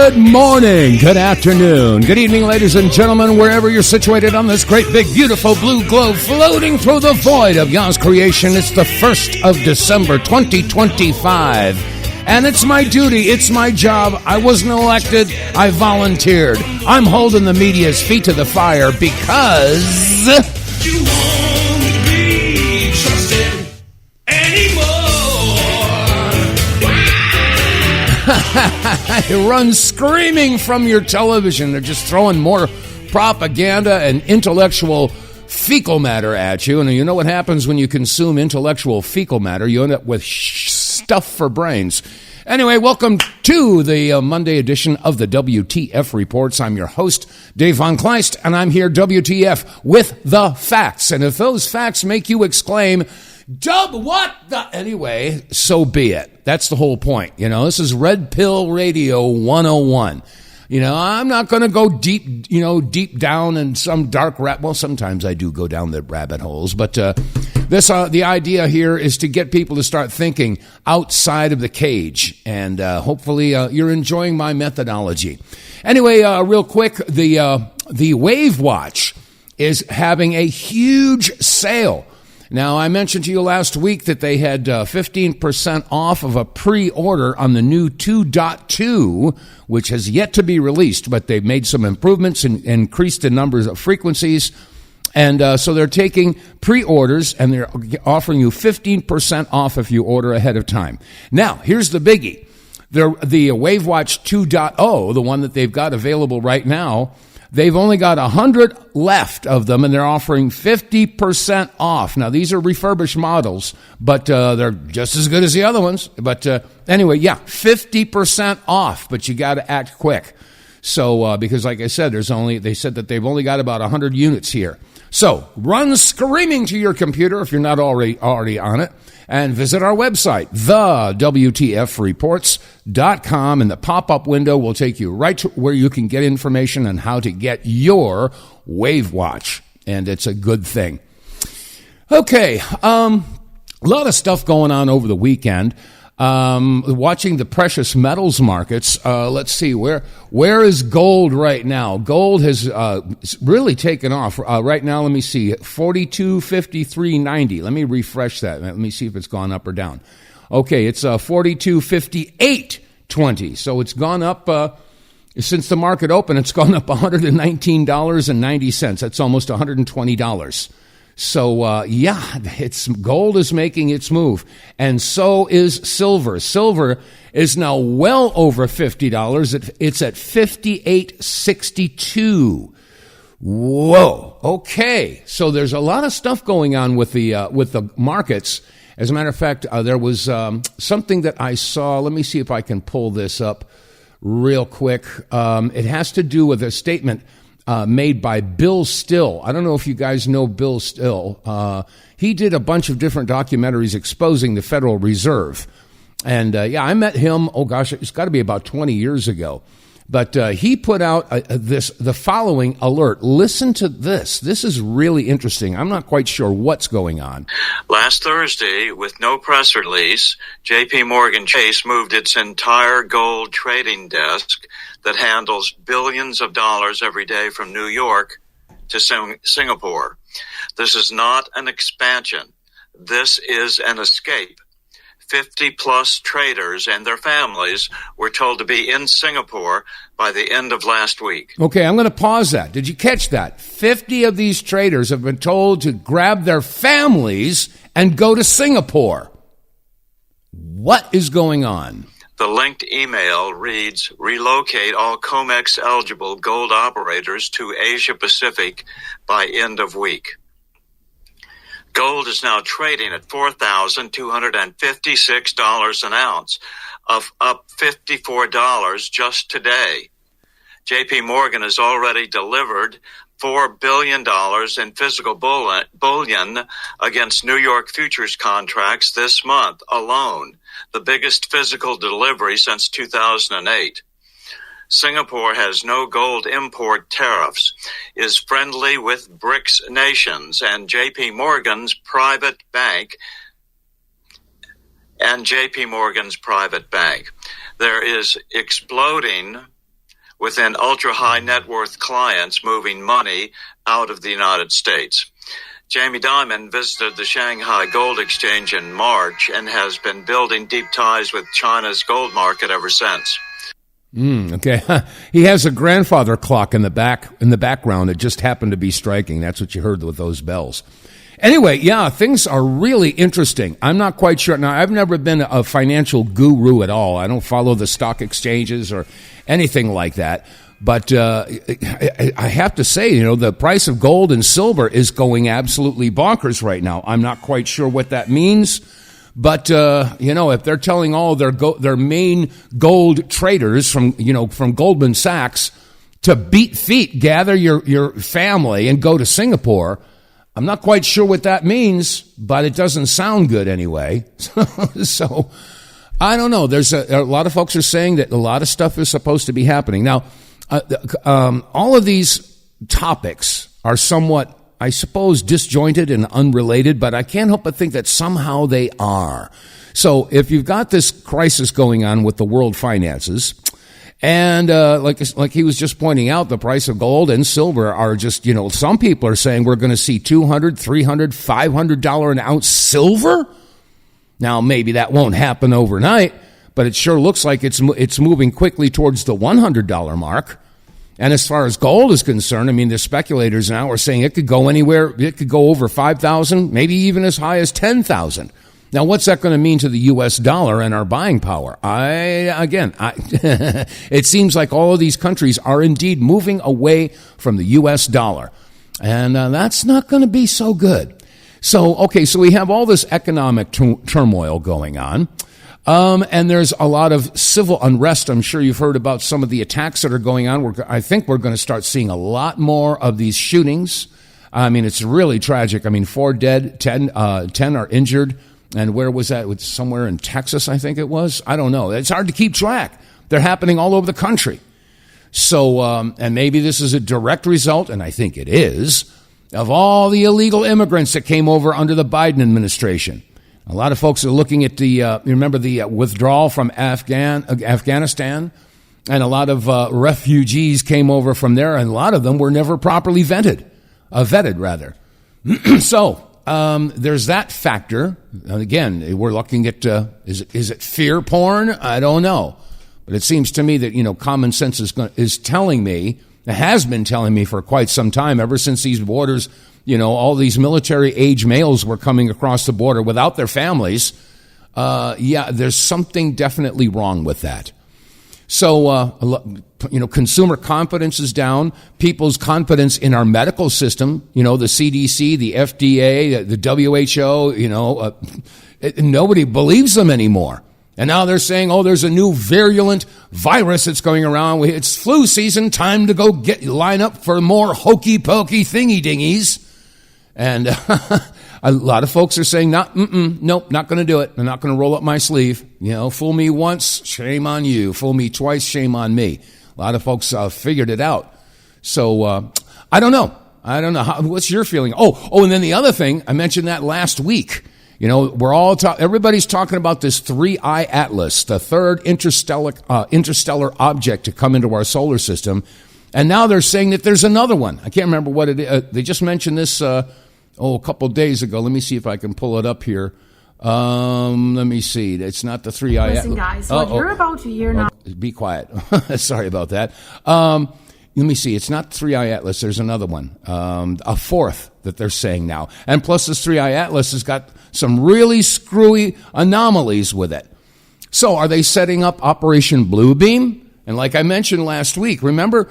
Good morning, good afternoon, good evening, ladies and gentlemen, wherever you're situated on this great, big, beautiful blue globe floating through the void of Yah's creation. It's the 1st of December, 2025. And it's my duty, it's my job. I wasn't elected, I volunteered. I'm holding the media's feet to the fire because you won't be trusted anymore. You run screaming from your television. They're just throwing more propaganda and intellectual fecal matter at you. And you know what happens when you consume intellectual fecal matter? You end up with stuff for brains. Anyway, welcome to the Monday edition of the WTF Reports. I'm your host, Dave vonKleist, and I'm here, WTF, with the facts. And if those facts make you exclaim, Dub, what the... Anyway, so be it. That's the whole point. You know, this is Red Pill Radio 101. You know, I'm not going to go deep down in some dark well, sometimes I do go down the rabbit holes, but the idea here is to get people to start thinking outside of the cage, and hopefully you're enjoying my methodology. Anyway, real quick, the Wave Watch is having a huge sale. Now, I mentioned to you last week that they had 15% off of a pre-order on the new 2.2, which has yet to be released, but they've made some improvements and increased the numbers of frequencies. And so they're taking pre-orders, and they're offering you 15% off if you order ahead of time. Now, here's the biggie. The WaveWatch 2.0, the one that they've got available right now, they've only got 100 left of them, and they're offering 50% off. Now, these are refurbished models, but they're just as good as the other ones. But anyway, yeah, 50% off, but you got to act quick. So, because like I said, they said that they've only got about 100 units here. So, run screaming to your computer if you're not already on it, and visit our website, TheWTFReports.com, and the pop-up window will take you right to where you can get information on how to get your Wave Watch, and it's a good thing. Okay, a lot of stuff going on over the weekend. Watching the precious metals markets, let's see, where is gold right now? Gold has really taken off. Right now, let me see, 42.53.90. Let me refresh that. Let me see if it's gone up or down. Okay, it's 42.58.20. So it's gone up, since the market opened, it's gone up $119.90. That's almost $120. So, yeah, gold is making its move, and so is silver. Silver is now well over $50. It's at $58.62. Whoa. Okay. So there's a lot of stuff going on with the markets. As a matter of fact, there was something that I saw. Let me see if I can pull this up real quick. It has to do with a statement made by Bill Still. I don't know if you guys know Bill Still. He did a bunch of different documentaries exposing the Federal Reserve. And, yeah, I met him, it's got to be about 20 years ago. But he put out the following alert. Listen to this. This is really interesting. I'm not quite sure what's going on. Last Thursday, with no press release, J.P. Morgan Chase moved its entire gold trading desk that handles billions of dollars every day from New York to Singapore. This is not an expansion. This is an escape. 50-plus traders and their families were told to be in Singapore by the end of last week. Okay, I'm going to pause that. Did you catch that? 50 of these traders have been told to grab their families and go to Singapore. What is going on? The linked email reads, relocate all COMEX-eligible gold operators to Asia-Pacific by end of week. Gold is now trading at $4,256 an ounce, up $54 just today. J.P. Morgan has already delivered $4 billion in physical bullion against New York futures contracts this month alone, the biggest physical delivery since 2008. Singapore has no gold import tariffs, is friendly with BRICS nations and J.P. Morgan's private bank. There is exploding within ultra-high net worth clients moving money out of the United States. Jamie Dimon visited the Shanghai Gold Exchange in March and has been building deep ties with China's gold market ever since. Okay. He has a grandfather clock in the background that just happened to be striking. That's what you heard with those bells. Anyway, yeah, things are really interesting. I'm not quite sure. Now, I've never been a financial guru at all. I don't follow the stock exchanges or anything like that. But I have to say, the price of gold and silver is going absolutely bonkers right now. I'm not quite sure what that means. But, if they're telling all their main gold traders from Goldman Sachs to beat feet, gather your family and go to Singapore, I'm not quite sure what that means, but it doesn't sound good anyway. So I don't know. There's a lot of folks are saying that a lot of stuff is supposed to be happening. Now, all of these topics are somewhat, I suppose, disjointed and unrelated, but I can't help but think that somehow they are. So if you've got this crisis going on with the world finances, and like he was just pointing out, the price of gold and silver are just, some people are saying we're going to see $200, $300, $500 an ounce silver. Now, maybe that won't happen overnight, but it sure looks like it's moving quickly towards the $100 mark. And as far as gold is concerned, the speculators now are saying it could go anywhere. It could go over 5,000, maybe even as high as 10,000. Now, what's that going to mean to the U.S. dollar and our buying power? It seems like all of these countries are indeed moving away from the U.S. dollar. And that's not going to be so good. So we have all this economic turmoil going on. And there's a lot of civil unrest. I'm sure you've heard about some of the attacks that are going on. I think we're going to start seeing a lot more of these shootings. It's really tragic. 4 dead, 10 are injured. And where was that? Somewhere in Texas, I think it was. I don't know. It's hard to keep track. They're happening all over the country. So, and maybe this is a direct result, and I think it is, of all the illegal immigrants that came over under the Biden administration. A lot of folks are looking at remember the withdrawal from Afghanistan, and a lot of refugees came over from there, and a lot of them were never properly vetted. So, there's that factor. And again, we're looking at, is it fear porn? I don't know. But it seems to me that, common sense is telling me, it has been telling me for quite some time, ever since these borders, all these military age males were coming across the border without their families. There's something definitely wrong with that. So, consumer confidence is down. People's confidence in our medical system, the CDC, the FDA, the WHO, nobody believes them anymore. And now they're saying, there's a new virulent virus that's going around. It's flu season, time to go line up for more hokey-pokey thingy-dingies. And a lot of folks are saying, nope, not going to do it. I'm not going to roll up my sleeve. Fool me once, shame on you. Fool me twice, shame on me. A lot of folks figured it out. So I don't know. What's your feeling? And then the other thing, I mentioned that last week. Everybody's talking about this 3-eye atlas, the third interstellar object to come into our solar system. And now they're saying that there's another one. I can't remember what it is. They just mentioned this a couple days ago. Let me see if I can pull it up here. Let me see. It's not the 3-eye atlas. Listen, guys, what you're about to hear now. Be quiet. Sorry about that. Let me see. It's not 3-eye atlas. There's another one, a fourth that they're saying now. And plus this 3-eye atlas has got some really screwy anomalies with it. So are they setting up Operation Bluebeam? And like I mentioned last week, remember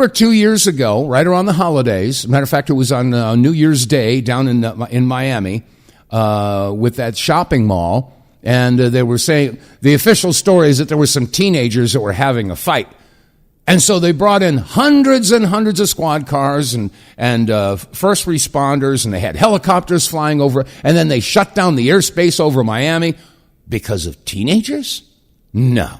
2 years ago, right around the holidays, matter of fact, it was on New Year's Day down in Miami with that shopping mall. And they were saying, the official story is that there were some teenagers that were having a fight. And so they brought in hundreds and hundreds of squad cars and first responders, and they had helicopters flying over, and then they shut down the airspace over Miami because of teenagers? No.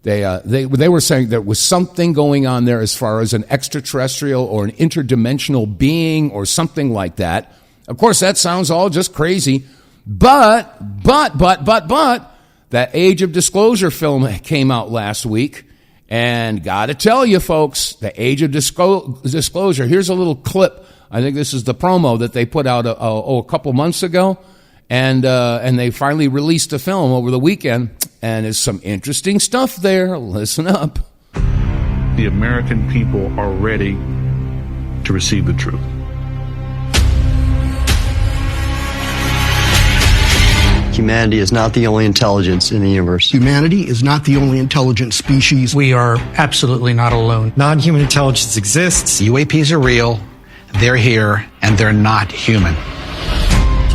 They were saying there was something going on there as far as an extraterrestrial or an interdimensional being or something like that. Of course, that sounds all just crazy. But, that Age of Disclosure film came out last week, And got to tell you, folks, the age of disclosure. Here's a little clip. I think this is the promo that they put out a couple months ago. And they finally released the film over the weekend. And there's some interesting stuff there. Listen up. The American people are ready to receive the truth. Humanity is not the only intelligence in the universe. Humanity is not the only intelligent species. We are absolutely not alone. Non-human intelligence exists. UAPs are real, they're here, and they're not human.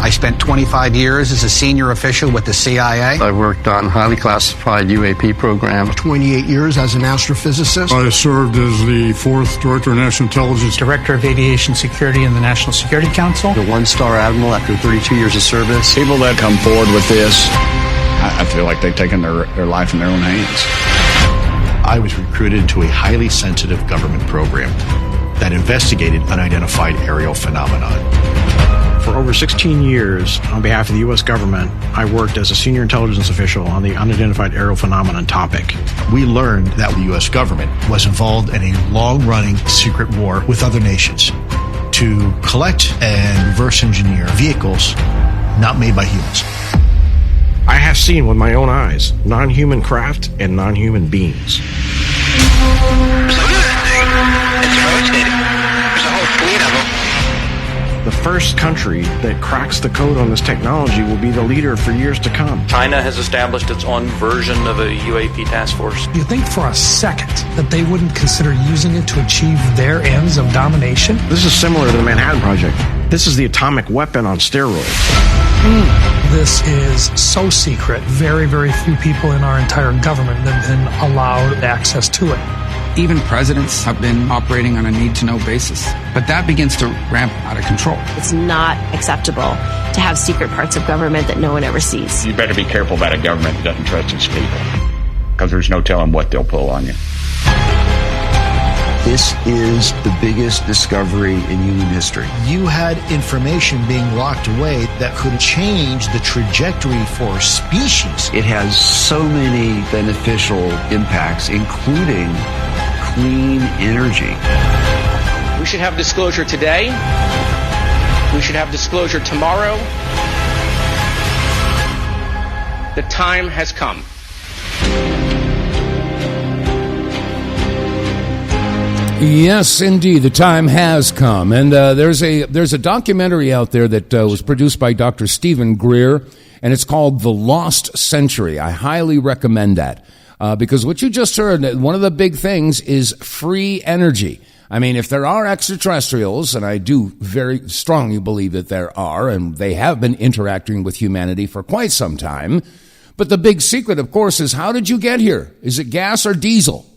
I spent 25 years as a senior official with the CIA. I worked on highly classified UAP programs. 28 years as an astrophysicist. I served as the 4th Director of National Intelligence. Director of Aviation Security in the National Security Council. The one-star admiral after 32 years of service. People that come forward with this, I feel like they've taken their life in their own hands. I was recruited to a highly sensitive government program that investigated unidentified aerial phenomenon. For over 16 years, on behalf of the U.S. government, I worked as a senior intelligence official on the unidentified aerial phenomenon topic. We learned that the U.S. government was involved in a long-running secret war with other nations to collect and reverse engineer vehicles not made by humans. I have seen with my own eyes non-human craft and non-human beings. The first country that cracks the code on this technology will be the leader for years to come. China has established its own version of a UAP task force. You think for a second that they wouldn't consider using it to achieve their ends of domination? This is similar to the Manhattan Project. This is the atomic weapon on steroids. This is so secret, very, very few people in our entire government have been allowed access to it. Even presidents have been operating on a need-to-know basis. But that begins to ramp out of control. It's not acceptable to have secret parts of government that no one ever sees. You better be careful about a government that doesn't trust its people, because there's no telling what they'll pull on you. This is the biggest discovery in human history. You had information being locked away that could change the trajectory for species. It has so many beneficial impacts, including clean energy. We should have disclosure today. We should have disclosure tomorrow. The time has come. Yes, indeed, the time has come, and there's a documentary out there that was produced by Dr. Stephen Greer, and it's called The Lost Century. I highly recommend that because what you just heard, one of the big things is free energy. I mean, if there are extraterrestrials, and I do very strongly believe that there are, and they have been interacting with humanity for quite some time, but the big secret, of course, is how did you get here? Is it gas or diesel?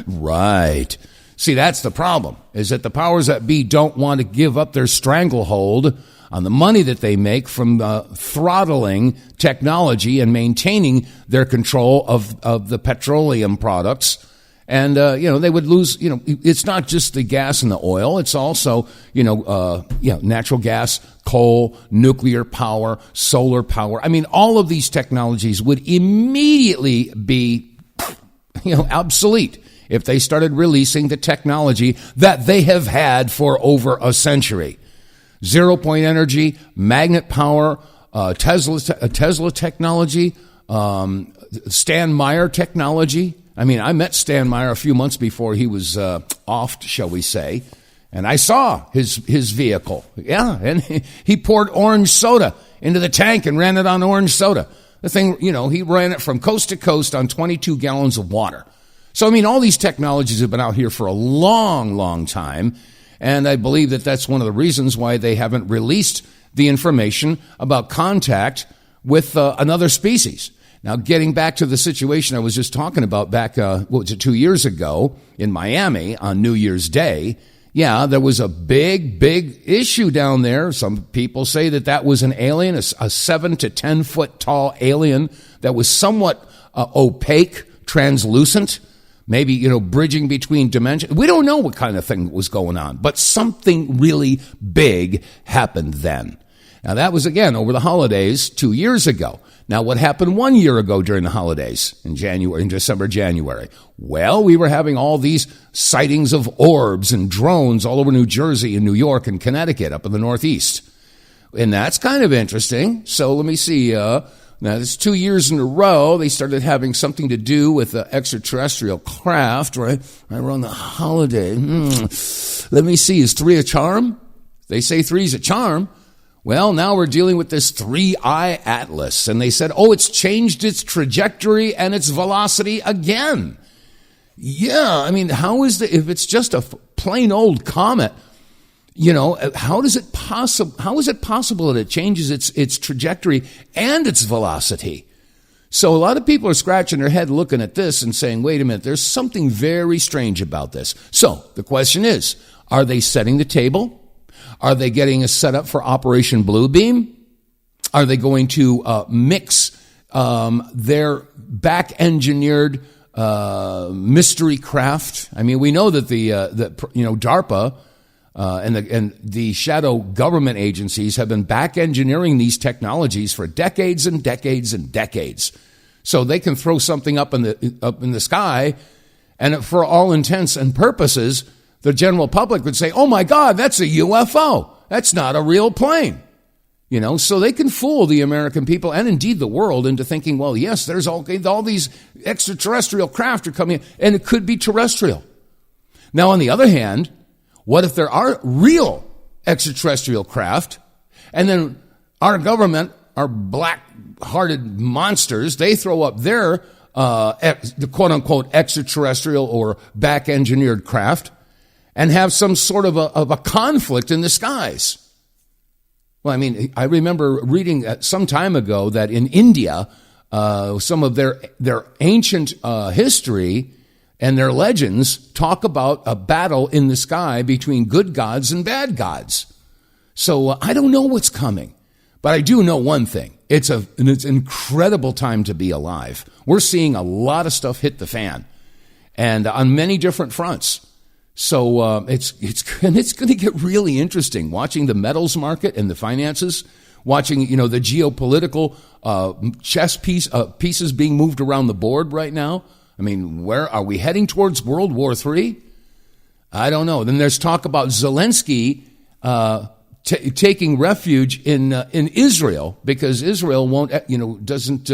Right. See, that's the problem, is that the powers that be don't want to give up their stranglehold on the money that they make from throttling technology and maintaining their control of the petroleum products. And, they would lose, it's not just the gas and the oil. It's also, natural gas, coal, nuclear power, solar power. I mean, all of these technologies would immediately be obsolete if they started releasing the technology that they have had for over a century. Zero-point energy, magnet power, Tesla technology, Stan Meyer technology. I mean, I met Stan Meyer a few months before he was offed, shall we say, and I saw his vehicle. Yeah, and he poured orange soda into the tank and ran it on orange soda. The thing, he ran it from coast to coast on 22 gallons of water. So, I mean, all these technologies have been out here for a long, long time, and I believe that that's one of the reasons why they haven't released the information about contact with another species. Now, getting back to the situation I was just talking about back, 2 years ago in Miami on New Year's Day, yeah, there was a big issue down there. Some people say that was an alien, a 7 to 10 foot tall alien that was somewhat opaque, translucent, maybe, bridging between dimensions. We don't know what kind of thing was going on, but something really big happened then. Now, that was, again, over the holidays 2 years ago. Now, what happened 1 year ago during the holidays in December, January? Well, we were having all these sightings of orbs and drones all over New Jersey and New York and Connecticut up in the Northeast. And that's kind of interesting. So let me see. Now, it's 2 years in a row. They started having something to do with extraterrestrial craft, right around the holiday. Let me see. Is 3 a charm? They say 3 is a charm. Well, now we're dealing with this 3-eye atlas. And they said, it's changed its trajectory and its velocity again. Yeah, I mean, if it's just a plain old comet, how is it possible that it changes its trajectory and its velocity? So a lot of people are scratching their head looking at this and saying, wait a minute, there's something very strange about this. So the question is, are they setting the table? Are they getting us set up for Operation Bluebeam? Are they going to mix their back-engineered mystery craft? I mean, we know that DARPA and the shadow government agencies have been back-engineering these technologies for decades and decades and decades. So they can throw something up in the sky, and for all intents and purposes, the general public would say, oh my God, that's a UFO. That's not a real plane. So they can fool the American people and indeed the world into thinking, well, yes, there's all these extraterrestrial craft are coming in, and it could be terrestrial. Now, on the other hand, what if there are real extraterrestrial craft, and then our government, our black-hearted monsters, they throw up their the quote-unquote extraterrestrial or back-engineered craft, and have some sort of a conflict in the skies. Well, I mean, I remember reading some time ago that in India, some of their ancient history and their legends talk about a battle in the sky between good gods and bad gods. So I don't know what's coming, but I do know one thing. It's an incredible time to be alive. We're seeing a lot of stuff hit the fan, and on many different fronts. So it's going to get really interesting watching the metals market and the finances, watching the geopolitical chess pieces being moved around the board right now. I mean, where are we heading towards World War III? I don't know. Then there's talk about Zelensky taking refuge in Israel because Israel doesn't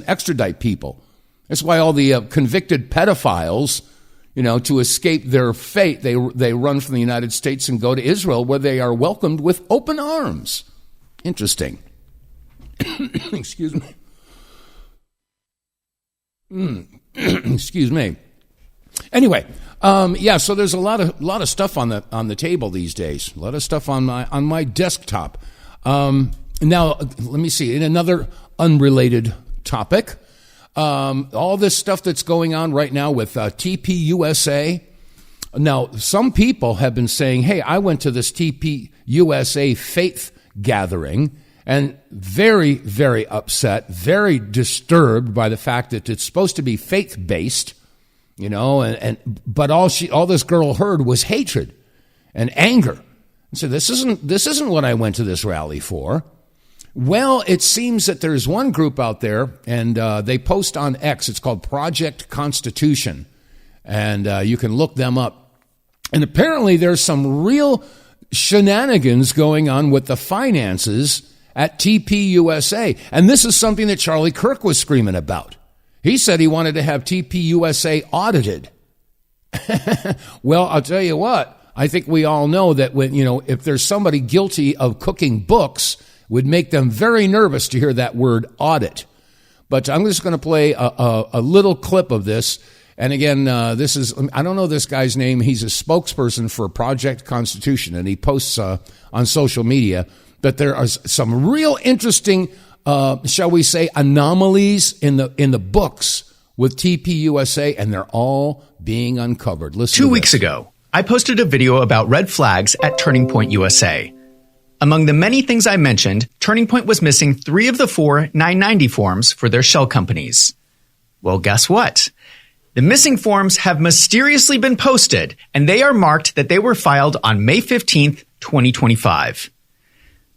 extradite people. That's why all the convicted pedophiles, to escape their fate, they run from the United States and go to Israel, where they are welcomed with open arms. Interesting. Excuse me. Excuse me. Anyway, so there's a lot of stuff on the table these days. A lot of stuff on my desktop. Now, let me see. In another unrelated topic, all this stuff that's going on right now with TPUSA. Now, some people have been saying, hey, I went to this TPUSA faith gathering and very, very upset, very disturbed by the fact that it's supposed to be faith-based, but all this girl heard was hatred and anger. And so this isn't what I went to this rally for. Well, it seems that there's one group out there, and they post on X. It's called Project Constitution, and you can look them up. And apparently there's some real shenanigans going on with the finances at TPUSA. And this is something that Charlie Kirk was screaming about. He said he wanted to have TPUSA audited. Well, I'll tell you what. I think we all know that if there's somebody guilty of cooking books, would make them very nervous to hear that word audit. But I'm just going to play a little clip of this. And again, I don't know this guy's name. He's a spokesperson for Project Constitution, and he posts on social media that there are some real interesting, shall we say, anomalies in the books with TPUSA, and they're all being uncovered. Listen 2 weeks ago, I posted a video about red flags at Turning Point USA. Among the many things I mentioned, Turning Point was missing 3 of the 4 990 forms for their shell companies. Well, guess what? The missing forms have mysteriously been posted, and they are marked that they were filed on May 15th, 2025.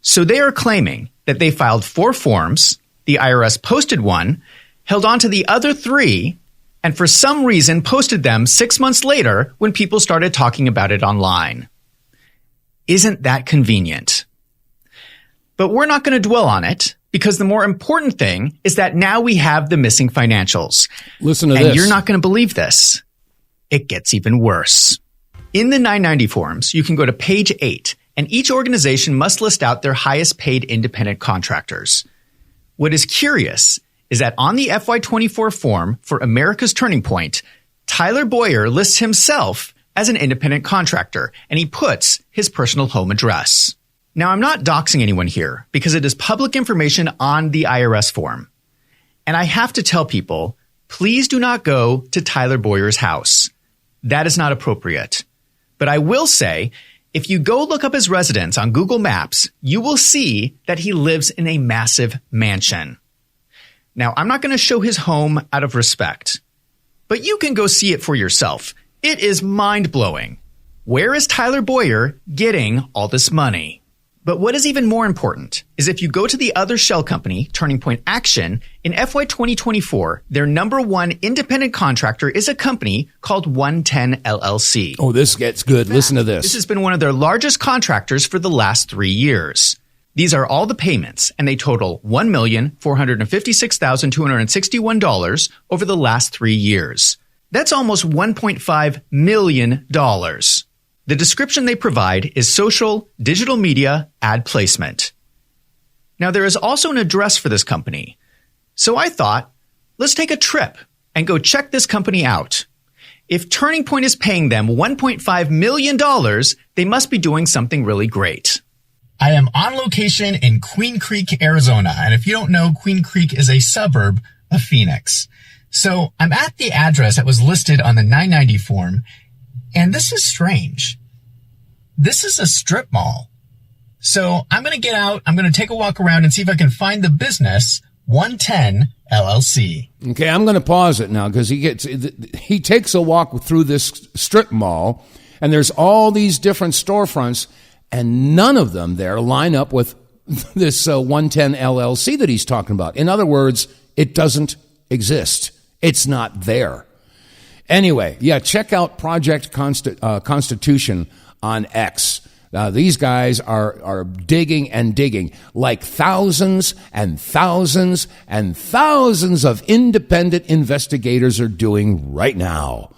So they are claiming that they filed 4 forms, the IRS posted one, held on to the other 3, and for some reason posted them 6 months later when people started talking about it online. Isn't that convenient? But we're not going to dwell on it, because the more important thing is that now we have the missing financials. Listen to this. this. And you're not going to believe this. It gets even worse. In the 990 forms, you can go to page 8, and each organization must list out their highest paid independent contractors. What is curious is that on the FY24 form for America's Turning Point, Tyler Boyer lists himself as an independent contractor, and he puts his personal home address. Now, I'm not doxing anyone here because it is public information on the IRS form. And I have to tell people, please do not go to Tyler Boyer's house. That is not appropriate. But I will say, if you go look up his residence on Google Maps, you will see that he lives in a massive mansion. Now, I'm not going to show his home out of respect, but you can go see it for yourself. It is mind-blowing. Where is Tyler Boyer getting all this money? But what is even more important is if you go to the other shell company, Turning Point Action, in FY 2024, their number 1 independent contractor is a company called 110 LLC. Oh, this gets good. Listen to this. This has been one of their largest contractors for the last 3 years. These are all the payments, and they total $1,456,261 over the last 3 years. That's almost $1.5 million. The description they provide is social, digital media, ad placement. Now, there is also an address for this company. So I thought, let's take a trip and go check this company out. If Turning Point is paying them $1.5 million, they must be doing something really great. I am on location in Queen Creek, Arizona. And if you don't know, Queen Creek is a suburb of Phoenix. So I'm at the address that was listed on the 990 form. And this is strange. This is a strip mall. So I'm going to get out. I'm going to take a walk around and see if I can find the business 110 LLC. Okay, I'm going to pause it now because he takes a walk through this strip mall, and there's all these different storefronts, and none of them there line up with this 110 LLC that he's talking about. In other words, it doesn't exist. It's not there. Anyway, yeah, check out Project Constitution on X. These guys are digging and digging like thousands and thousands and thousands of independent investigators are doing right now.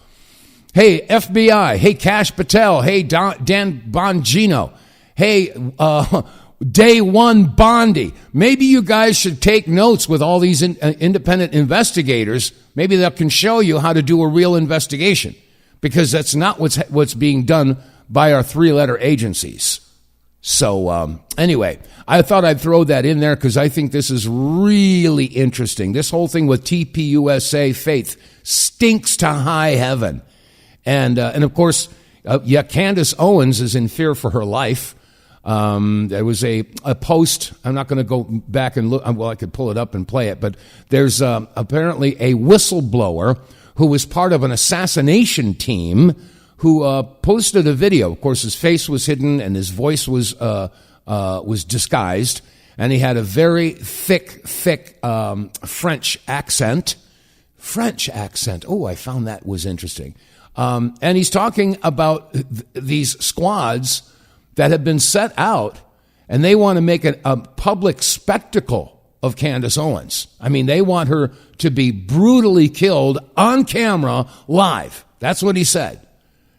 Hey, FBI. Hey, Kash Patel. Hey, Dan Bongino. Hey, Day One Bondi. Maybe you guys should take notes with all these independent investigators. Maybe that can show you how to do a real investigation, because that's not what's being done by our 3-letter agencies. So anyway, I thought I'd throw that in there because I think this is really interesting. This whole thing with TPUSA faith stinks to high heaven. And of course, Candace Owens is in fear for her life. There was a post. I'm not going to go back and look. Well, I could pull it up and play it, but there's apparently a whistleblower who was part of an assassination team who posted a video. Of course, his face was hidden and his voice was disguised, and he had a very thick French accent. Oh, I found that was interesting. And he's talking about these squads that have been set out, and they want to make a public spectacle of Candace Owens. I mean, they want her to be brutally killed on camera live. That's what he said.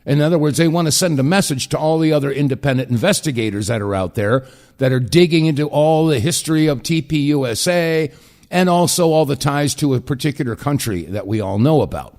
In other words, they want to send a message to all the other independent investigators that are out there that are digging into all the history of TPUSA and also all the ties to a particular country that we all know about.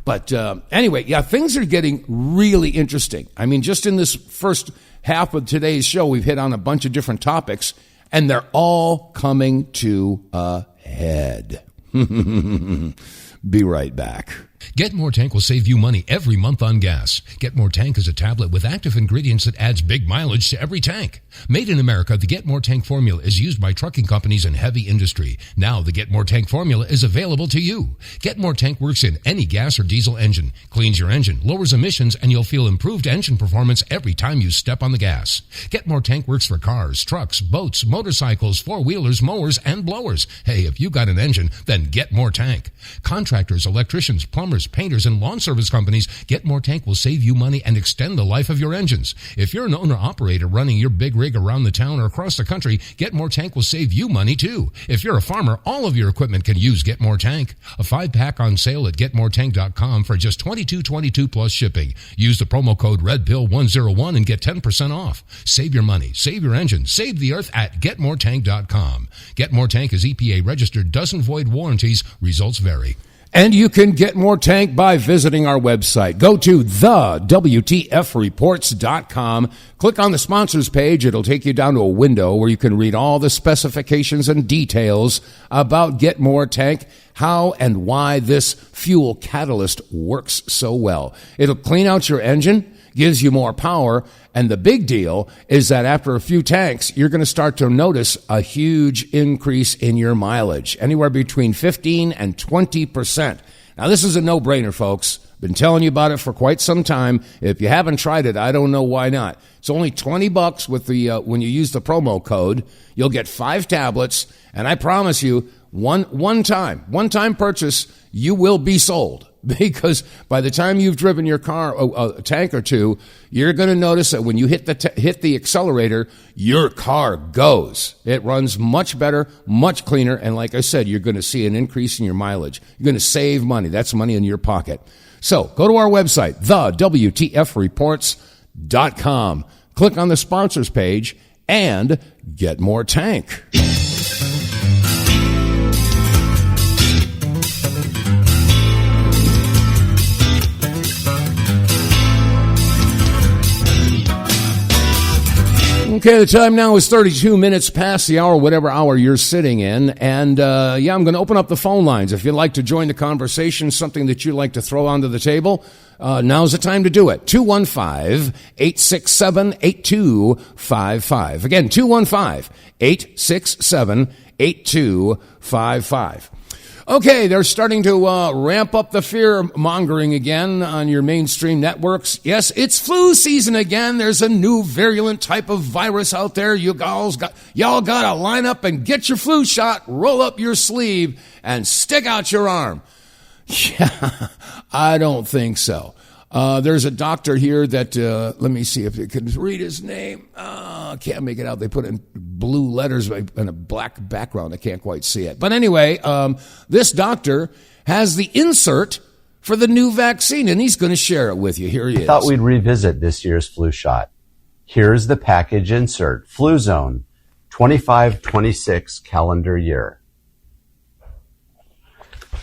But anyway, yeah, things are getting really interesting. I mean, just in this first half of today's show, we've hit on a bunch of different topics, and they're all coming to a head. Be right back. Get More Tank will save you money every month on gas. Get More Tank is a tablet with active ingredients that adds big mileage to every tank. Made in America, the Get More Tank formula is used by trucking companies and heavy industry. Now the Get More Tank formula is available to you. Get More Tank works in any gas or diesel engine, cleans your engine, lowers emissions, and you'll feel improved engine performance every time you step on the gas. Get More Tank works for cars, trucks, boats, motorcycles, four-wheelers, mowers, and blowers. Hey, if you got an engine, then Get More Tank. Contractors, electricians, plumbers, painters, and lawn service companies, Get More Tank will save you money and extend the life of your engines. If you're an owner-operator running your big rig around the town or across the country, Get More Tank will save you money too. If you're a farmer, all of your equipment can use Get More Tank. A 5-pack on sale at GetMoreTank.com for just $22.22 plus shipping. Use the promo code REDPILL101 and get 10% off. Save your money, save your engine, save the earth at GetMoreTank.com. Get More Tank is EPA registered, doesn't void warranties, results vary. And you can get more tank by visiting our website. Go to TheWTFReports.com. Click on the sponsors page. It'll take you down to a window where you can read all the specifications and details about Get More Tank, how and why this fuel catalyst works so well. It'll clean out your engine, gives you more power, and the big deal is that after a few tanks, you're going to start to notice a huge increase in your mileage, anywhere between 15 and 20%. Now, this is a no-brainer, folks. Been telling you about it for quite some time. If you haven't tried it, I don't know why not. It's only $20 with the when you use the promo code. You'll get 5 tablets, and I promise you, one time purchase, you will be sold. Because by the time you've driven your car a tank or two, you're going to notice that when you hit the accelerator, your car goes. It runs much better, much cleaner, and like I said, you're going to see an increase in your mileage. You're going to save money. That's money in your pocket. So go to our website, TheWTFReports.com. Click on the sponsors page and get more tank. Okay, the time now is 32 minutes past the hour, whatever hour you're sitting in. And, I'm going to open up the phone lines. If you'd like to join the conversation, something that you'd like to throw onto the table, now's the time to do it. 215-867-8255. Again, 215-867-8255. Okay, they're starting to ramp up the fear-mongering again on your mainstream networks. Yes, it's flu season again. There's a new virulent type of virus out there. Y'all got to line up and get your flu shot, roll up your sleeve, and stick out your arm. Yeah, I don't think so. There's a doctor here that, let me see if you can read his name. I can't make it out. They put it in blue letters and a black background. I can't quite see it. But anyway, this doctor has the insert for the new vaccine, and he's going to share it with you. Here he is. I thought we'd revisit this year's flu shot. Here's the package insert. Flu Zone, 25-26 calendar year.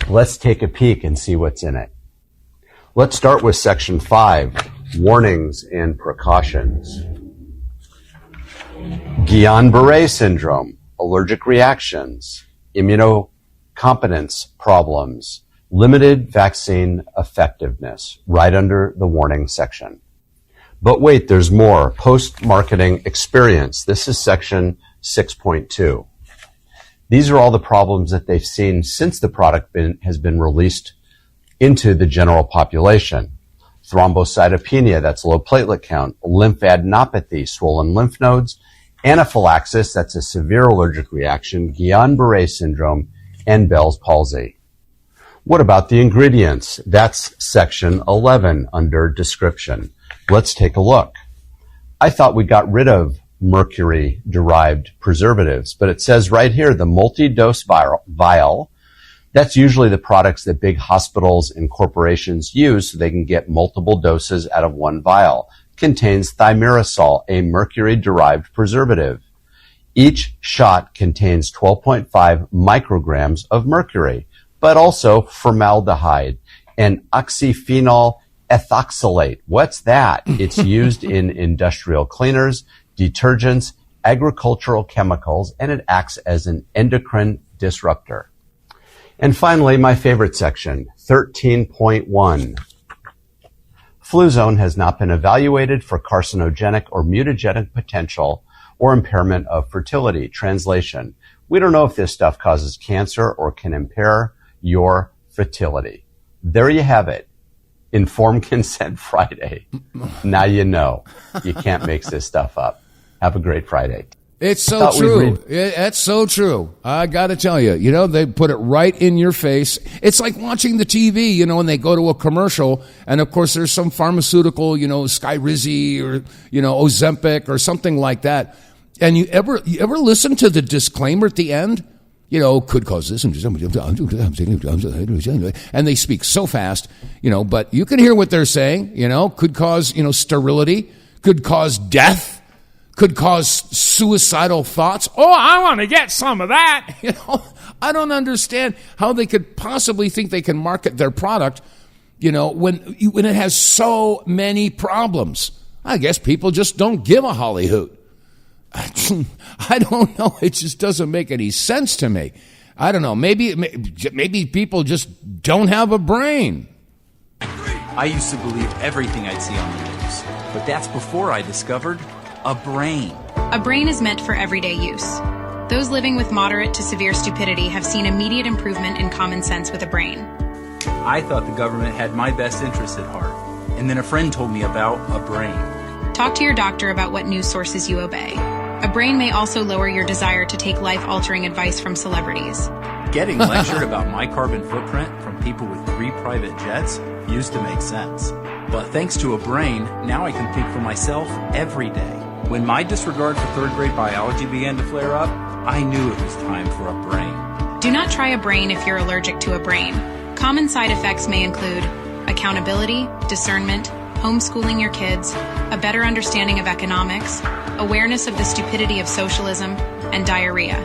Let's take a peek and see what's in it. Let's start with Section 5, Warnings and Precautions. Guillain-Barré syndrome, allergic reactions, immunocompetence problems, limited vaccine effectiveness, right under the warning section. But wait, there's more. Post-marketing experience. This is Section 6.2. These are all the problems that they've seen since the product has been released into the general population. Thrombocytopenia, that's low platelet count, lymphadenopathy, swollen lymph nodes, anaphylaxis, that's a severe allergic reaction, Guillain-Barré syndrome, and Bell's palsy. What about the ingredients? That's Section 11 under description. Let's take a look. I thought we got rid of mercury-derived preservatives, but it says right here, the multi-dose vial. That's usually the products that big hospitals and corporations use so they can get multiple doses out of one vial. Contains thimerosal, a mercury-derived preservative. Each shot contains 12.5 micrograms of mercury, but also formaldehyde and oxyphenol ethoxylate. What's that? It's used in industrial cleaners, detergents, agricultural chemicals, and it acts as an endocrine disruptor. And finally, my favorite section, 13.1. Fluzone has not been evaluated for carcinogenic or mutagenic potential or impairment of fertility. Translation: we don't know if this stuff causes cancer or can impair your fertility. There you have it. Informed Consent Friday. Now you know. You can't make this stuff up. Have a great Friday. It's so true. That's so true. I got to tell you, they put it right in your face. It's like watching the TV, when they go to a commercial, and of course there's some pharmaceutical, Skyrizi or, Ozempic or something like that. And you ever listen to the disclaimer at the end? Could cause this, and they speak so fast, but you can hear what they're saying, could cause, sterility, could cause death, could cause suicidal thoughts. Oh, I want to get some of that. I don't understand how they could possibly think they can market their product, when it has so many problems. I guess people just don't give a holly hoot. I don't know. It just doesn't make any sense to me. I don't know. Maybe people just don't have a brain. I used to believe everything I'd see on the news, but that's before I discovered a brain. A brain is meant for everyday use. Those living with moderate to severe stupidity have seen immediate improvement in common sense with a brain. I thought the government had my best interests at heart, and then a friend told me about a brain. Talk to your doctor about what news sources you obey. A brain may also lower your desire to take life-altering advice from celebrities. Getting lectured about my carbon footprint from people with 3 private jets used to make sense. But thanks to a brain, now I can think for myself every day. When my disregard for 3rd grade biology began to flare up, I knew it was time for a brain. Do not try a brain if you're allergic to a brain. Common side effects may include accountability, discernment, homeschooling your kids, a better understanding of economics, awareness of the stupidity of socialism, and diarrhea.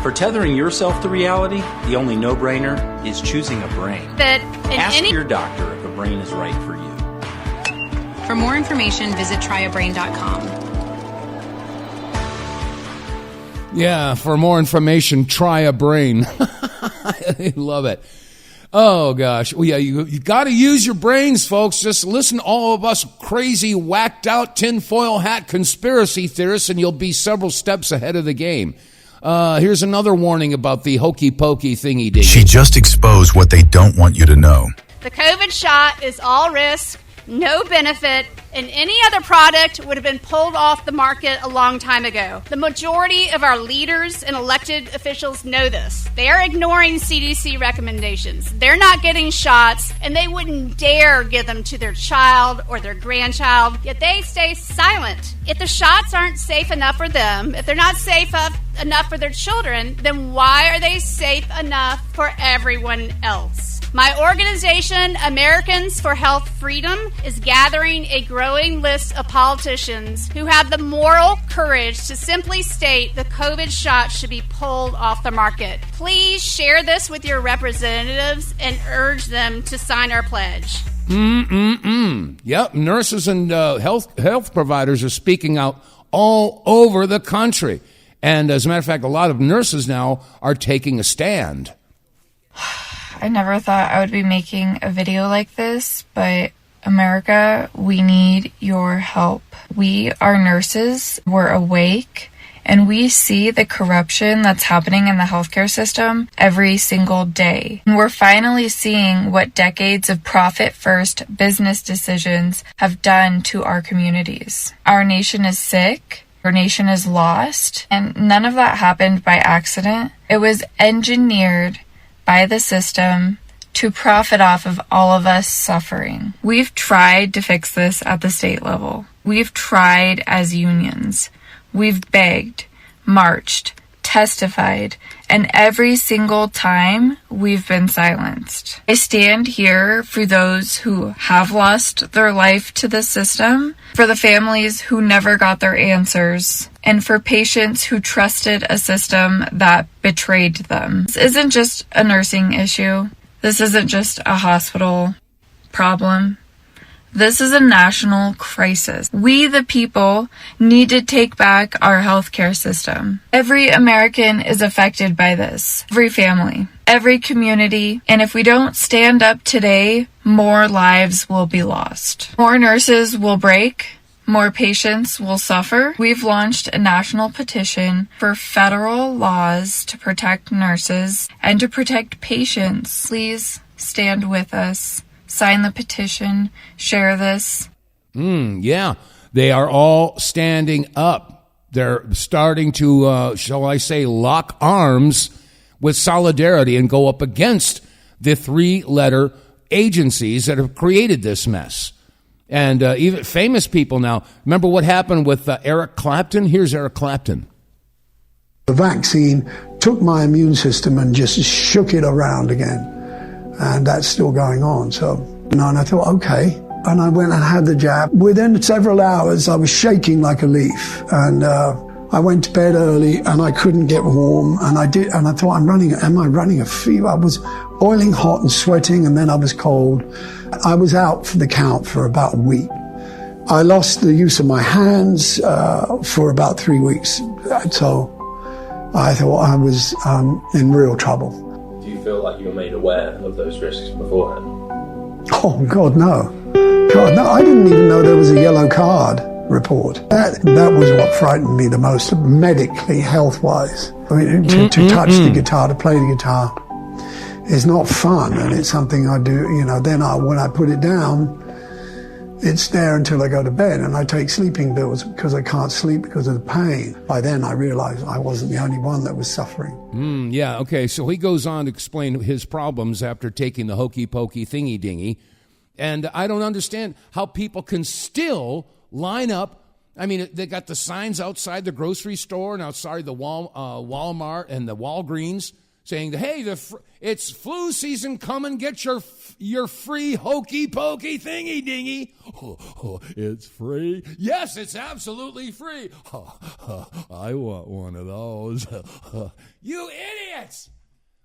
For tethering yourself to reality, the only no-brainer is choosing a brain. Ask your doctor if a brain is right for you. For more information, visit tryabrain.com. Yeah, for more information, try a brain. I love it. Oh, gosh. Well, yeah, you got to use your brains, folks. Just listen to all of us crazy, whacked out, tinfoil hat conspiracy theorists, and you'll be several steps ahead of the game. Here's another warning about the hokey-pokey thingy-dingy. She just exposed what they don't want you to know. The COVID shot is all risk, no benefit, and any other product would have been pulled off the market a long time ago. The majority of our leaders and elected officials know this. They are ignoring CDC recommendations. They're not getting shots, and they wouldn't dare give them to their child or their grandchild, yet they stay silent. If the shots aren't safe enough for them, if they're not safe enough for their children, then why are they safe enough for everyone else? My organization, Americans for Health Freedom, is gathering a growing list of politicians who have the moral courage to simply state the COVID shot should be pulled off the market. Please share this with your representatives and urge them to sign our pledge. Yep, nurses and health providers are speaking out all over the country. And as a matter of fact, a lot of nurses now are taking a stand. I never thought I would be making a video like this, but America, we need your help. We are nurses, we're awake, and we see the corruption that's happening in the healthcare system every single day. And we're finally seeing what decades of profit-first business decisions have done to our communities. Our nation is sick. Our nation is lost. And none of that happened by accident. It was engineered by the system to profit off of all of us suffering. We've tried to fix this at the state level. We've tried as unions. We've begged, marched, testified, and every single time we've been silenced. I stand here for those who have lost their life to the system, for the families who never got their answers, and for patients who trusted a system that betrayed them. This isn't just a nursing issue. This isn't just a hospital problem. This is a national crisis. We, the people, need to take back our healthcare system. Every American is affected by this. Every family, every community. And if we don't stand up today, more lives will be lost. More nurses will break. More patients will suffer. We've launched a national petition for federal laws to protect nurses and to protect patients. Please stand with us. Sign the petition. Share this. Yeah, they are all standing up. They're starting to, shall I say, lock arms with solidarity and go up against the three-letter agencies that have created this mess. And even famous people now. Remember what happened with Eric Clapton? Here's Eric Clapton. The vaccine took my immune system and just shook it around again. And that's still going on. So, and I thought, okay. And I went and had the jab. Within several hours, I was shaking like a leaf. And I went to bed early and I couldn't get warm. And I thought, am I running a fever? I was boiling hot and sweating, and then I was cold. I was out for the count for about a week. I lost the use of my hands for about 3 weeks. So I thought I was in real trouble. Do you feel like you were made aware of those risks beforehand? Oh, God, no. God, no, I didn't even know there was a yellow card report. That was what frightened me the most, medically, health-wise. I mean, to touch the guitar, to play the guitar is not fun, and it's something I do, then when I put it down, it's there until I go to bed, and I take sleeping pills because I can't sleep because of the pain. By then I realized I wasn't the only one that was suffering. Yeah, okay, so he goes on to explain his problems after taking the hokey pokey thingy dingy, and I don't understand how people can still line up. I mean, they got the signs outside the grocery store and outside the Walmart and the Walgreens saying, hey, it's flu season, come and get your free hokey pokey thingy dingy. It's free? Yes, it's absolutely free. I want one of those. You idiots!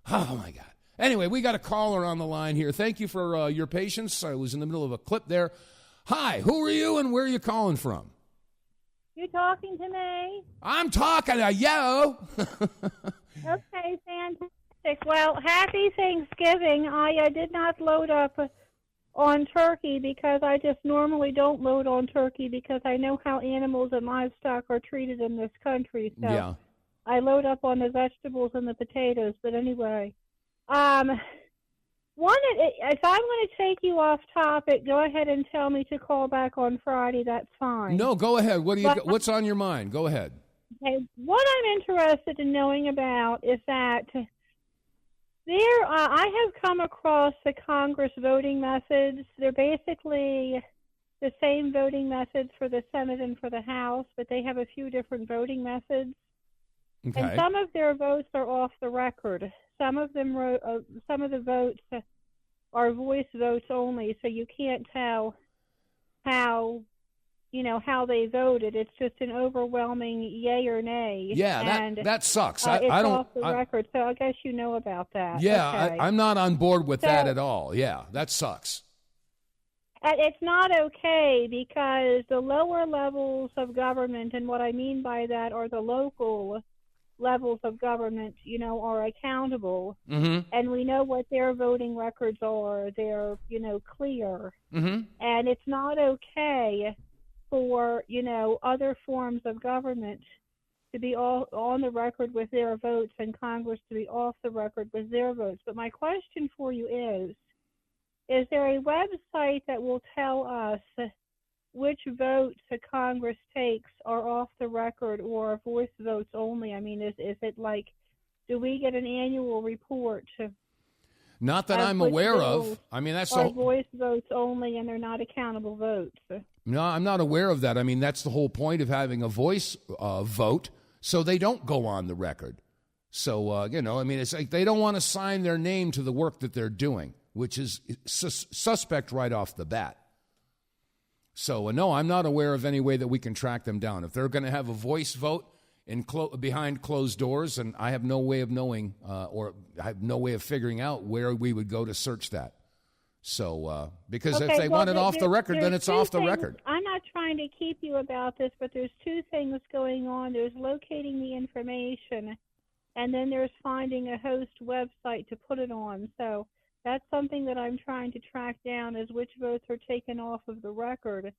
Oh, my God. Anyway, we got a caller on the line here. Thank you for your patience. I was in the middle of a clip there. Hi, who are you and where are you calling from? You talking to me? I'm talking to you. Okay, fantastic. Well, happy Thanksgiving. I did not load up on turkey because I just normally don't load on turkey because I know how animals and livestock are treated in this country. So yeah. I load up on the vegetables and the potatoes. But anyway, if I'm going to take you off topic, go ahead and tell me to call back on Friday. That's fine. No, go ahead. What's on your mind? Go ahead. Okay, what I'm interested in knowing about is that I have come across the Congress voting methods. They're basically the same voting methods for the Senate and for the House, but they have a few different voting methods. Okay. And some of their votes are off the record. Some of the votes are voice votes only, so you can't tell how they voted. It's just an overwhelming yay or nay. Yeah, that sucks. It's off the record, so I guess you know about that. Yeah, okay. I'm not on board with that at all. Yeah, that sucks. It's not okay because the lower levels of government, and what I mean by that are the local levels of government, are accountable. Mm-hmm. And we know what their voting records are. They're, clear. Mm-hmm. And it's not okay for, other forms of government to be all on the record with their votes and Congress to be off the record with their votes. But my question for you is there a website that will tell us which votes a Congress takes are off the record or voice votes only? I mean, is it like, do we get an annual report? Not that I'm aware of. I mean, that's all. Voice votes only, and they're not accountable votes. No, I'm not aware of that. I mean, that's the whole point of having a voice vote, so they don't go on the record. So, I mean, it's like they don't want to sign their name to the work that they're doing, which is suspect right off the bat. So, no, I'm not aware of any way that we can track them down. If they're going to have a voice vote behind closed doors, and I have no way of knowing or I have no way of figuring out where we would go to search that. So, because if they want it off the record, then it's off the record. I'm not trying to keep you about this, but there's two things going on. There's locating the information, and then there's finding a host website to put it on. So that's something that I'm trying to track down, is which votes are taken off of the record.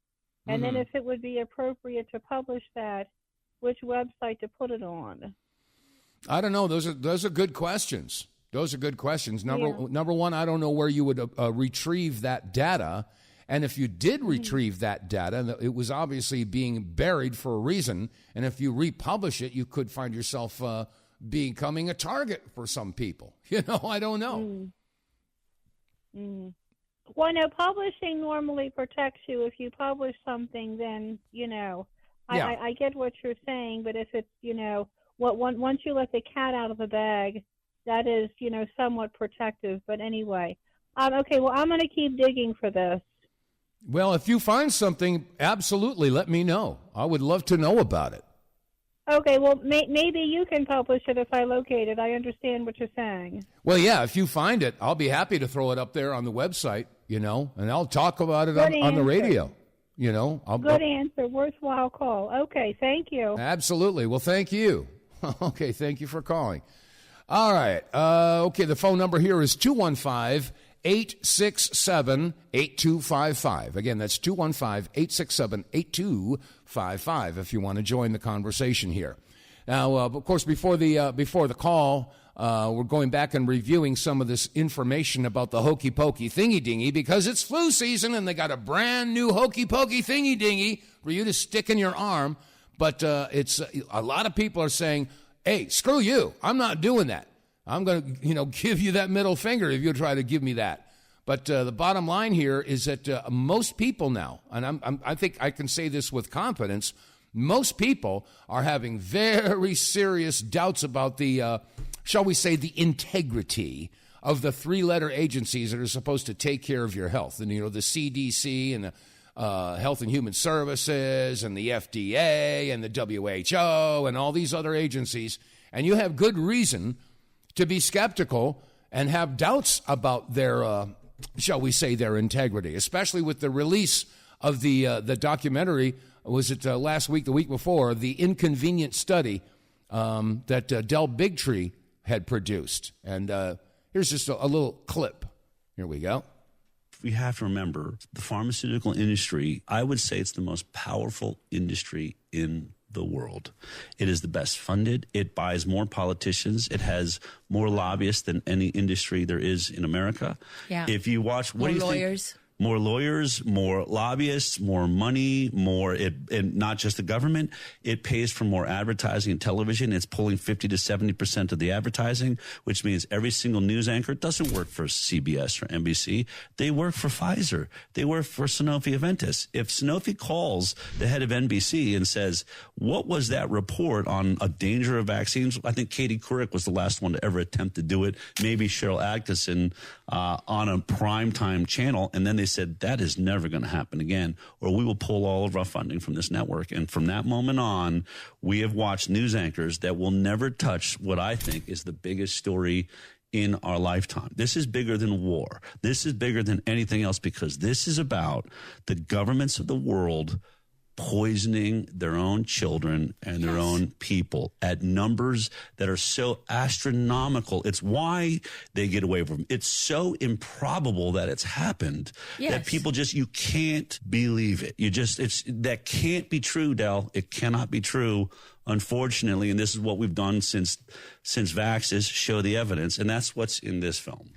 And then if it would be appropriate to publish that, which website to put it on. I don't know. Those are good questions. Those are good questions. Number one, I don't know where you would retrieve that data. And if you did retrieve that data, it was obviously being buried for a reason. And if you republish it, you could find yourself becoming a target for some people. I don't know. Well, no, publishing normally protects you. If you publish something, then, I get what you're saying. But if it's, once you let the cat out of the bag, that is, somewhat protective. But anyway, okay, well, I'm going to keep digging for this. Well, if you find something, absolutely let me know. I would love to know about it. Okay, well, maybe you can publish it if I locate it. I understand what you're saying. Well, yeah, if you find it, I'll be happy to throw it up there on the website, and I'll talk about it on the radio. Good answer, worthwhile call. Okay, thank you. Absolutely. Well, thank you. Okay, thank you for calling. All right. Okay, the phone number here is 215-867-8255. Again, that's 215-867-8255 if you want to join the conversation here. Now, of course, before the call, we're going back and reviewing some of this information about the hokey pokey thingy dingy, because it's flu season and they got a brand new hokey pokey thingy dingy for you to stick in your arm. But it's a lot of people are saying, hey, screw you. I'm not doing that. I'm going to, give you that middle finger if you try to give me that. But the bottom line here is that most people now, and I think I can say this with confidence, most people are having very serious doubts about the, shall we say, the integrity of the three-letter agencies that are supposed to take care of your health. And, the CDC and the Health and Human Services and the FDA and the WHO and all these other agencies. And you have good reason to be skeptical and have doubts about their, shall we say, their integrity, especially with the release of the documentary, was it last week, the week before, the Inconvenient Study that Del Bigtree had produced. And here's just a little clip. Here we go. We have to remember the pharmaceutical industry, I would say it's the most powerful industry in the world. It is the best funded. It buys more politicians. It has more lobbyists than any industry there is in America. Yeah. If you watch, what do you lawyers. think? More lawyers, more lobbyists, more money, and not just the government. It pays for more advertising and television. It's pulling 50 to 70% of the advertising, which means every single news anchor doesn't work for CBS or NBC. They work for Pfizer. They work for Sanofi Aventis. If Sanofi calls the head of NBC and says, what was that report on a danger of vaccines? I think Katie Couric was the last one to ever attempt to do it. Maybe Cheryl Atkinson on a primetime channel. And then they said, that is never going to happen again, or we will pull all of our funding from this network. And from that moment on, we have watched news anchors that will never touch what I think is the biggest story in our lifetime. This is bigger than war. This is bigger than anything else, because this is about the governments of the world poisoning their own children and their own people at numbers that are so astronomical. It's why they get away from it. It's so improbable that it's happened that people you can't believe it. That can't be true, Del. It cannot be true, unfortunately. And this is what we've done since vaxxers show the evidence. And that's what's in this film.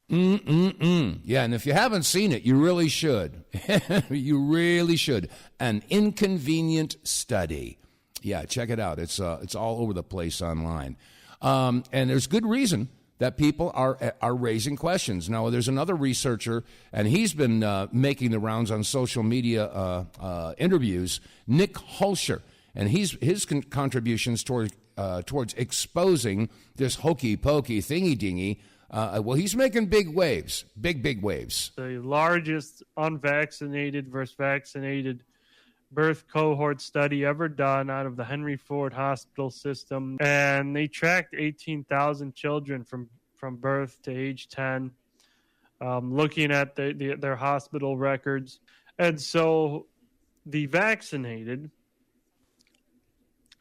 Yeah, and if you haven't seen it, you really should. You really should. An Inconvenient Study. Yeah, check it out. It's all over the place online. And there's good reason that people are raising questions. Now, there's another researcher, and he's been making the rounds on social media interviews, Nick Hulsher. And his contributions towards exposing this hokey pokey thingy dingy. Well, he's making big waves, big waves. The largest unvaccinated versus vaccinated birth cohort study ever done out of the Henry Ford Hospital system. And they tracked 18,000 children from birth to age 10. looking at their hospital records. And so the vaccinated,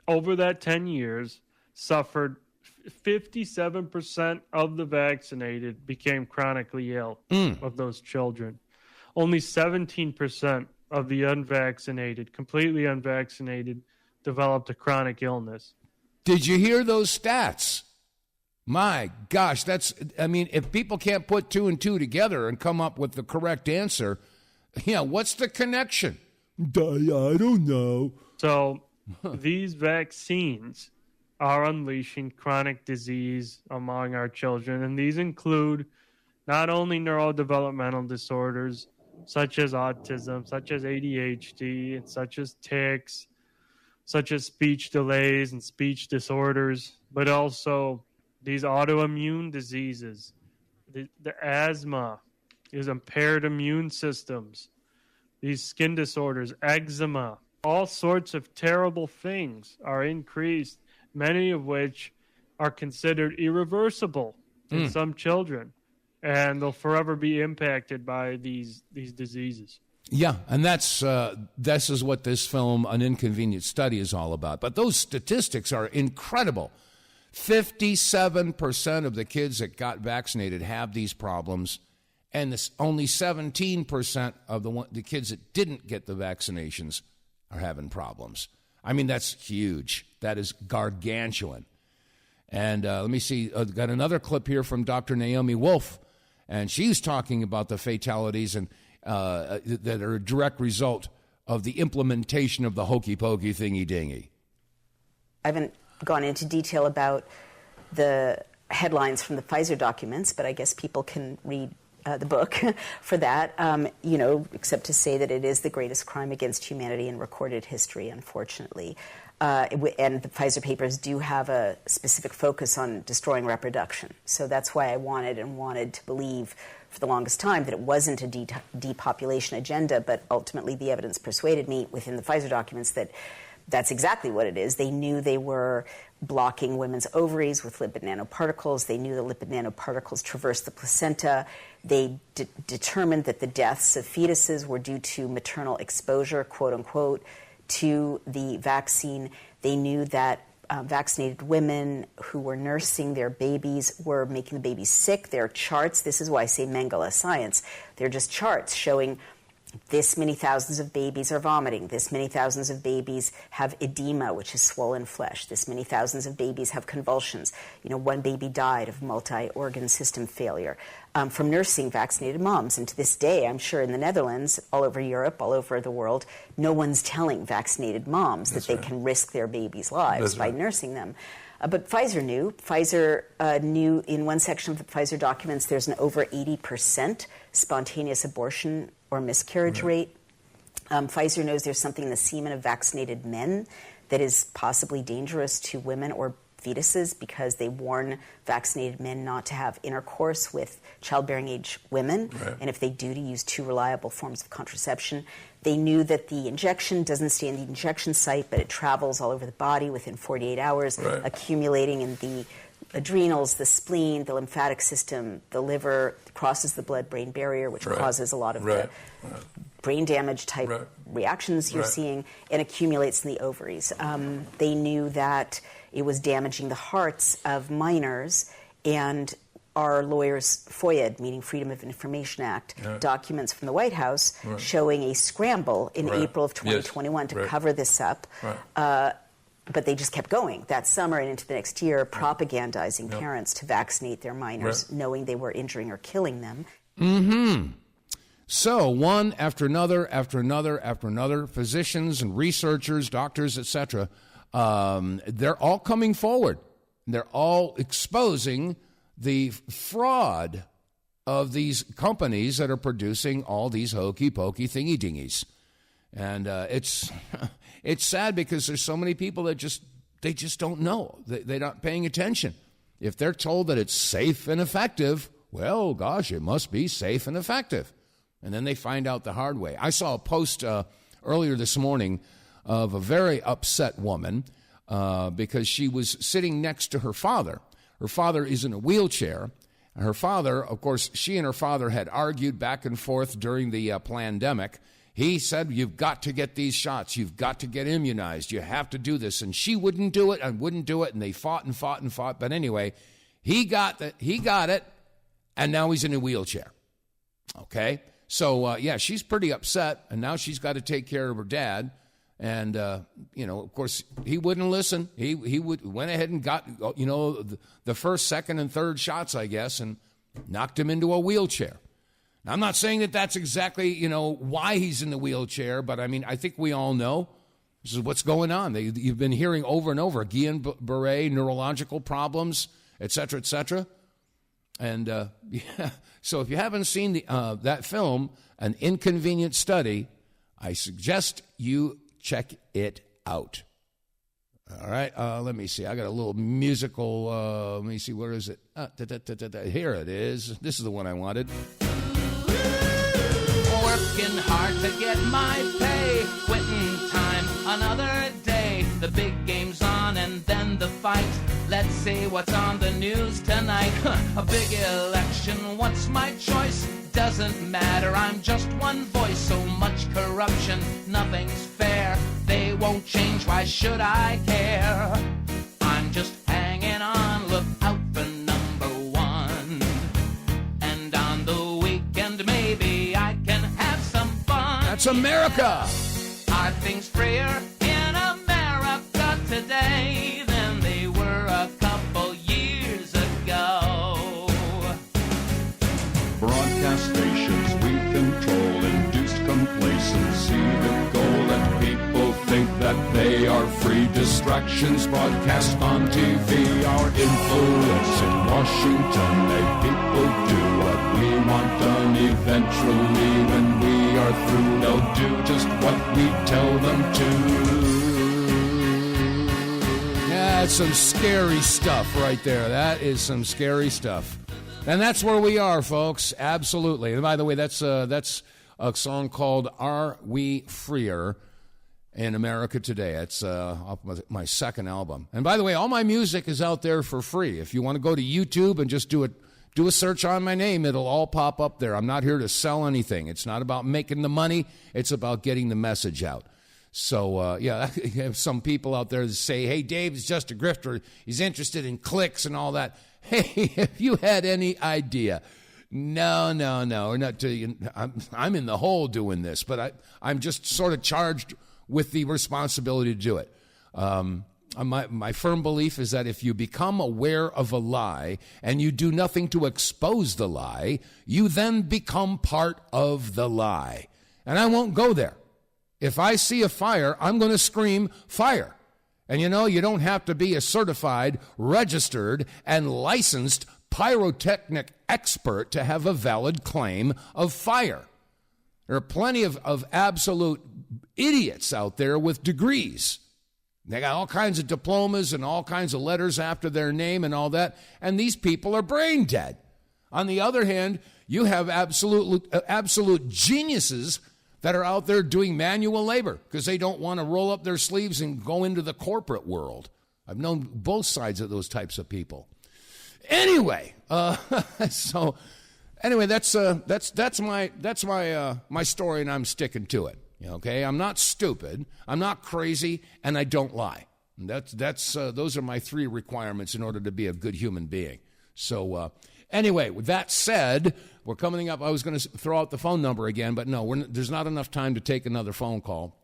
over that 10 years, suffered 57% of the vaccinated became chronically ill of those children. Only 17% of the unvaccinated, completely unvaccinated, developed a chronic illness. Did you hear those stats? My gosh, if people can't put 2 and 2 together and come up with the correct answer, what's the connection? I don't know. So these vaccines are unleashing chronic disease among our children, and these include not only neurodevelopmental disorders such as autism, such as ADHD, and such as tics, such as speech delays and speech disorders, but also these autoimmune diseases, the asthma, these impaired immune systems, these skin disorders, eczema, all sorts of terrible things are increased, many of which are considered irreversible in some children, and they'll forever be impacted by these diseases. Yeah, and this is what this film, An Inconvenient Study, is all about. But those statistics are incredible. 57% of the kids that got vaccinated have these problems, and only 17% of the kids that didn't get the vaccinations are having problems. I mean, that's huge. That is gargantuan. And let me see. I've got another clip here from Dr. Naomi Wolf, and she's talking about the fatalities and that are a direct result of the implementation of the hokey-pokey thingy-dingy. I haven't gone into detail about the headlines from the Pfizer documents, but I guess people can read the book for that, except to say that it is the greatest crime against humanity in recorded history, unfortunately. And the Pfizer papers do have a specific focus on destroying reproduction. So that's why I wanted to believe for the longest time that it wasn't a depopulation agenda, but ultimately the evidence persuaded me within the Pfizer documents that that's exactly what it is. They knew they were blocking women's ovaries with lipid nanoparticles. They knew the lipid nanoparticles traversed the placenta. They determined that the deaths of fetuses were due to maternal exposure, quote unquote, to the vaccine. They knew that vaccinated women who were nursing their babies were making the babies sick. There are charts. This is why I say Mengele science. They're just charts showing this many thousands of babies are vomiting. This many thousands of babies have edema, which is swollen flesh. This many thousands of babies have convulsions. One baby died of multi-organ system failure from nursing vaccinated moms. And to this day, I'm sure in the Netherlands, all over Europe, all over the world, no one's telling vaccinated moms that they can risk their babies' lives by nursing them. But Pfizer knew. Pfizer knew in one section of the Pfizer documents there's an over 80% spontaneous abortion or miscarriage rate. Pfizer knows there's something in the semen of vaccinated men that is possibly dangerous to women or fetuses because they warn vaccinated men not to have intercourse with childbearing age women, and if they do, to use 2 reliable forms of contraception. They knew that the injection doesn't stay in the injection site, but it travels all over the body within 48 hours, accumulating in the adrenals, the spleen, the lymphatic system, the liver, crosses the blood-brain barrier, which causes a lot of the brain damage type reactions you're seeing, and accumulates in the ovaries. They knew that it was damaging the hearts of minors, and our lawyers FOIA'd, meaning Freedom of Information Act, documents from the White House showing a scramble in April of 2021 to cover this up. But they just kept going that summer and into the next year, propagandizing parents to vaccinate their minors, knowing they were injuring or killing them. So one after another, after another, after another, physicians and researchers, doctors, etc., they're all coming forward. They're all exposing the fraud of these companies that are producing all these hokey-pokey thingy-dingies. And it's sad because there's so many people that they just don't know. They're not paying attention. If they're told that it's safe and effective, well, gosh, it must be safe and effective. And then they find out the hard way. I saw a post earlier this morning of a very upset woman because she was sitting next to her father. Her father is in a wheelchair, Her father, of course, she and her father had argued back and forth during the pandemic. He said, you've got to get these shots. You've got to get immunized. You have to do this. And she wouldn't do it and wouldn't do it. And they fought and fought and fought. But anyway, he got it. And now he's in a wheelchair. Okay. So, she's pretty upset. And now she's got to take care of her dad. And, of course, he wouldn't listen. He went ahead and got, the first, second, and third shots, I guess, and knocked him into a wheelchair. Now, I'm not saying that that's exactly, why he's in the wheelchair, but I mean, I think we all know this is what's going on. You've been hearing over and over, Guillain-Barré, neurological problems, et cetera, et cetera. And, so if you haven't seen that film, An Inconvenient Study, I suggest you check it out. All right, let me see. I got a little musical, let me see, where is it? Here it is. This is the one I wanted. Working hard to get my pay, quitting time another day. The big game's on and then the fight. Let's see what's on the news tonight. A big election, what's my choice? Doesn't matter, I'm just one voice. So much corruption, nothing's fair. They won't change, why should I care? I'm just hanging on, look out for number one. And on the weekend maybe I can have some fun. That's America! Are things freer in America today than they were a couple years ago? Broadcast stations we control, induced complacency the goal, and people think that they are free. Distractions broadcast on TV, our influence in Washington make people do what we want done. Eventually, when we are through, they'll do just what we tell them to. Yeah, that's some scary stuff right there. That is some scary stuff. And that's where we are, folks. Absolutely. And by the way, that's a song called Are We Freer in America Today. It's off my second album. And by the way, all my music is out there for free. If you want to go to YouTube and just do a search on my name, it'll all pop up there. I'm not here to sell anything. It's not about making the money. It's about getting the message out. So, you have some people out there that say, hey, Dave's just a grifter. He's interested in clicks and all that. Hey, if you had any idea. No. Not I'm in the hole doing this, but I'm just sort of charged with the responsibility to do it. My firm belief is that if you become aware of a lie and you do nothing to expose the lie, you then become part of the lie. And I won't go there. If I see a fire, I'm going to scream fire. And you don't have to be a certified, registered, and licensed pyrotechnic expert to have a valid claim of fire. There are plenty of absolute idiots out there with degrees. They got all kinds of diplomas and all kinds of letters after their name and all that, and these people are brain dead. On the other hand, you have absolute geniuses that are out there doing manual labor because they don't want to roll up their sleeves and go into the corporate world. I've known both sides of those types of people. Anyway, that's my story, and I'm sticking to it. Okay, I'm not stupid, I'm not crazy, and I don't lie. Those are my three requirements in order to be a good human being. So anyway, with that said, we're coming up. I was going to throw out the phone number again, but no, there's not enough time to take another phone call.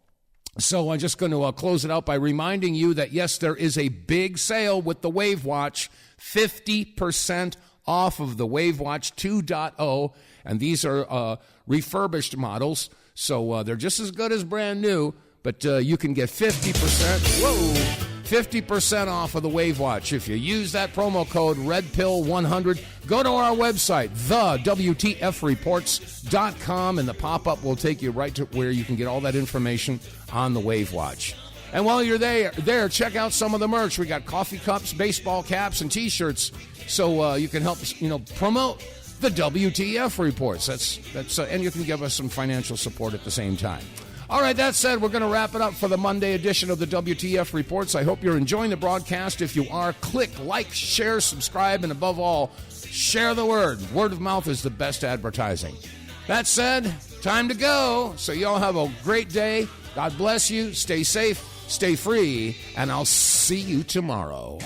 So I'm just going to close it out by reminding you that, yes, there is a big sale with the Wave Watch, 50% off of the Wave Watch 2.0, and these are refurbished models, so they're just as good as brand new, but you can get 50% off of the Wave Watch. If you use that promo code REDPILL100, go to our website, TheWTFReports.com, and the pop-up will take you right to where you can get all that information on the Wave Watch. And while you're there, check out some of the merch. We got coffee cups, baseball caps, and T-shirts, so you can help promote the WTF Reports. That's and you can give us some financial support at the same time. All right, that said, we're going to wrap it up for the Monday edition of the WTF Reports. I hope you're enjoying the broadcast. If you are, click like, share, subscribe, and above all, share the word. Word of mouth is the best advertising. That said, time to go. So y'all have a great day. God bless you. Stay safe, stay free, and I'll see you tomorrow.